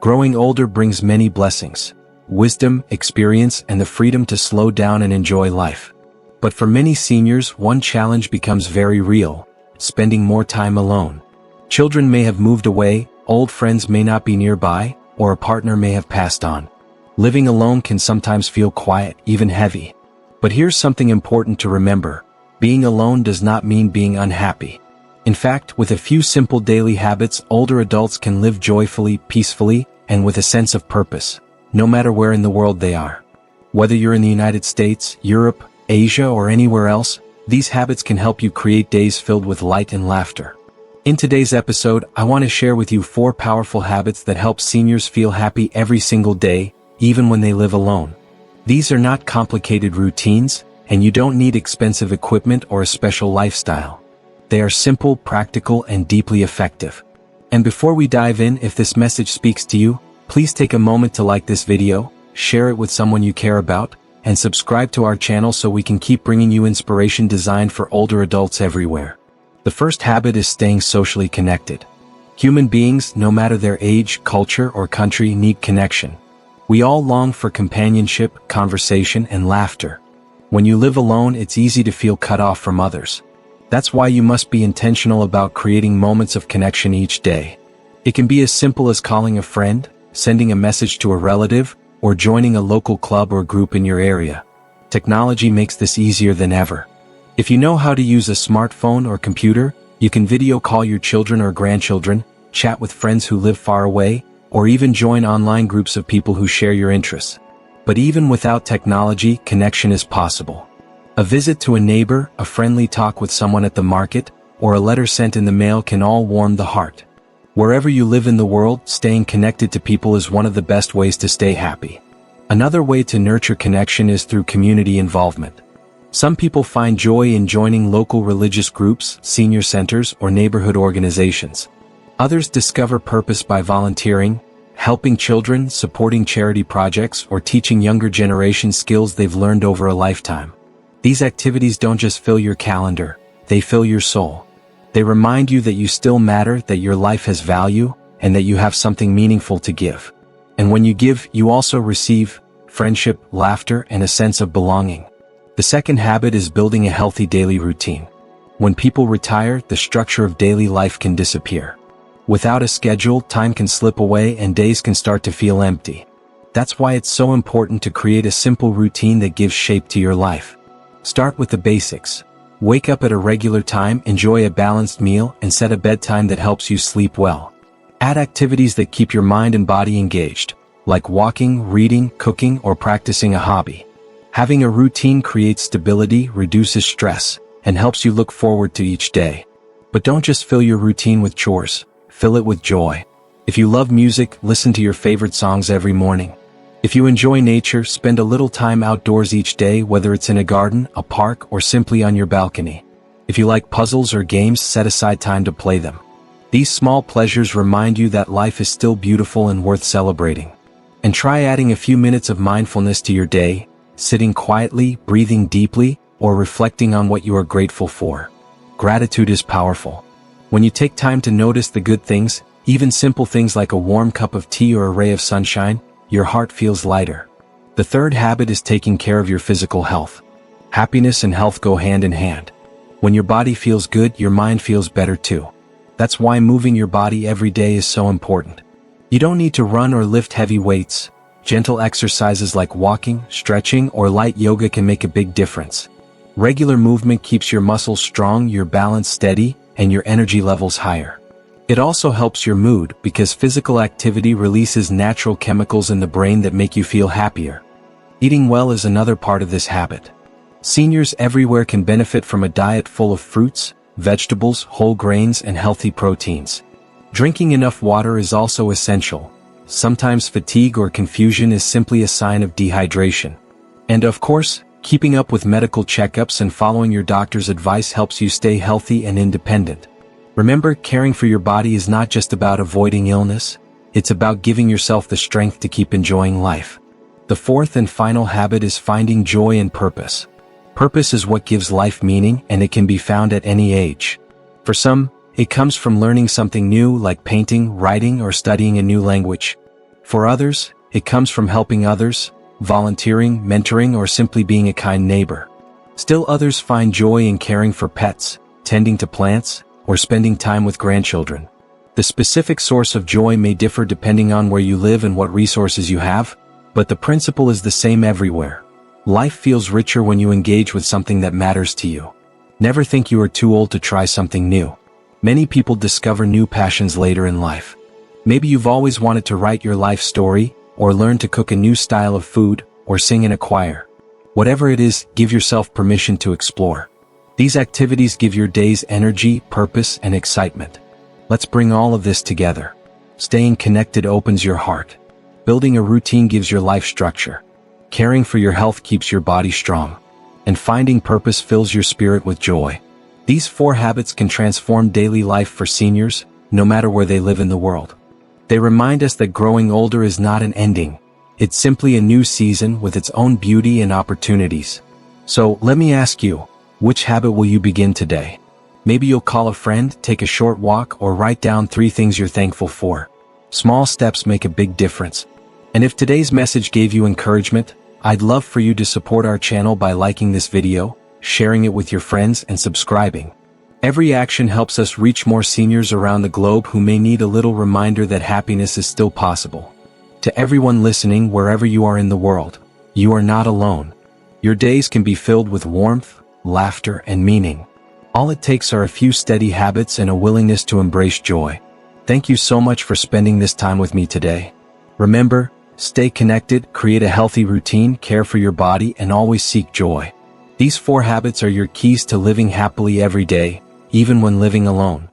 Growing older brings many blessings: wisdom, experience, and the freedom to slow down and enjoy life. But for many seniors, one challenge becomes very real: spending more time alone. Children may have moved away, old friends may not be nearby, or a partner may have passed on. Living alone can sometimes feel quiet, even heavy. But here's something important to remember: being alone does not mean being unhappy. In fact, with a few simple daily habits, older adults can live joyfully, peacefully, and with a sense of purpose, no matter where in the world they are. Whether you're in the United States, Europe, Asia, or anywhere else, these habits can help you create days filled with light and laughter. In today's episode, I want to share with you 4 powerful habits that help seniors feel happy every single day, even when they live alone. These are not complicated routines, and you don't need expensive equipment or a special lifestyle. They are simple, practical, and deeply effective. And before we dive in, if this message speaks to you, please take a moment to like this video, share it with someone you care about, and subscribe to our channel so we can keep bringing you inspiration designed for older adults everywhere. The first habit is staying socially connected. Human beings, no matter their age, culture, or country, need connection. We all long for companionship, conversation, and laughter. When you live alone, it's easy to feel cut off from others. That's why you must be intentional about creating moments of connection each day. It can be as simple as calling a friend, sending a message to a relative, or joining a local club or group in your area. Technology makes this easier than ever. If you know how to use a smartphone or computer, you can video call your children or grandchildren, chat with friends who live far away, or even join online groups of people who share your interests. But even without technology, connection is possible. A visit to a neighbor, a friendly talk with someone at the market, or a letter sent in the mail can all warm the heart. Wherever you live in the world, staying connected to people is one of the best ways to stay happy. Another way to nurture connection is through community involvement. Some people find joy in joining local religious groups, senior centers, or neighborhood organizations. Others discover purpose by volunteering, helping children, supporting charity projects, or teaching younger generations skills they've learned over a lifetime. These activities don't just fill your calendar, they fill your soul. They remind you that you still matter, that your life has value, and that you have something meaningful to give. And when you give, you also receive friendship, laughter, and a sense of belonging. The second habit is building a healthy daily routine. When people retire, the structure of daily life can disappear. Without a schedule, time can slip away and days can start to feel empty. That's why it's so important to create a simple routine that gives shape to your life. Start with the basics. Wake up at a regular time, enjoy a balanced meal, and set a bedtime that helps you sleep well. Add activities that keep your mind and body engaged, like walking, reading, cooking, or practicing a hobby. Having a routine creates stability, reduces stress, and helps you look forward to each day. But don't just fill your routine with chores, fill it with joy. If you love music, listen to your favorite songs every morning. If you enjoy nature, spend a little time outdoors each day, whether it's in a garden, a park, or simply on your balcony. If you like puzzles or games, set aside time to play them. These small pleasures remind you that life is still beautiful and worth celebrating. And try adding a few minutes of mindfulness to your day, sitting quietly, breathing deeply, or reflecting on what you are grateful for. Gratitude is powerful. When you take time to notice the good things, even simple things like a warm cup of tea or a ray of sunshine, your heart feels lighter. The third habit is taking care of your physical health. Happiness and health go hand in hand. When your body feels good, your mind feels better too. That's why moving your body every day is so important. You don't need to run or lift heavy weights. Gentle exercises like walking, stretching, or light yoga can make a big difference. Regular movement keeps your muscles strong, your balance steady, and your energy levels higher. It also helps your mood because physical activity releases natural chemicals in the brain that make you feel happier. Eating well is another part of this habit. Seniors everywhere can benefit from a diet full of fruits, vegetables, whole grains, and healthy proteins. Drinking enough water is also essential. Sometimes fatigue or confusion is simply a sign of dehydration. And of course, keeping up with medical checkups and following your doctor's advice helps you stay healthy and independent. Remember, caring for your body is not just about avoiding illness, it's about giving yourself the strength to keep enjoying life. The fourth and final habit is finding joy and purpose. Purpose is what gives life meaning, and it can be found at any age. For some, it comes from learning something new like painting, writing, or studying a new language. For others, it comes from helping others, volunteering, mentoring, or simply being a kind neighbor. Still others find joy in caring for pets, tending to plants, or spending time with grandchildren. The specific source of joy may differ depending on where you live and what resources you have, but the principle is the same everywhere. Life feels richer when you engage with something that matters to you. Never think you are too old to try something new. Many people discover new passions later in life. Maybe you've always wanted to write your life story, or learn to cook a new style of food, or sing in a choir. Whatever it is, give yourself permission to explore. These activities give your days energy, purpose, and excitement. Let's bring all of this together. Staying connected opens your heart. Building a routine gives your life structure. Caring for your health keeps your body strong. And finding purpose fills your spirit with joy. These 4 habits can transform daily life for seniors, no matter where they live in the world. They remind us that growing older is not an ending. It's simply a new season with its own beauty and opportunities. So, let me ask you, which habit will you begin today? Maybe you'll call a friend, take a short walk, or write down 3 things you're thankful for. Small steps make a big difference. And if today's message gave you encouragement, I'd love for you to support our channel by liking this video, sharing it with your friends, and subscribing. Every action helps us reach more seniors around the globe who may need a little reminder that happiness is still possible. To everyone listening, wherever you are in the world, you are not alone. Your days can be filled with warmth, laughter, and meaning. All it takes are a few steady habits and a willingness to embrace joy. Thank you so much for spending this time with me today. Remember, stay connected, create a healthy routine, care for your body, and always seek joy. These 4 habits are your keys to living happily every day, even when living alone.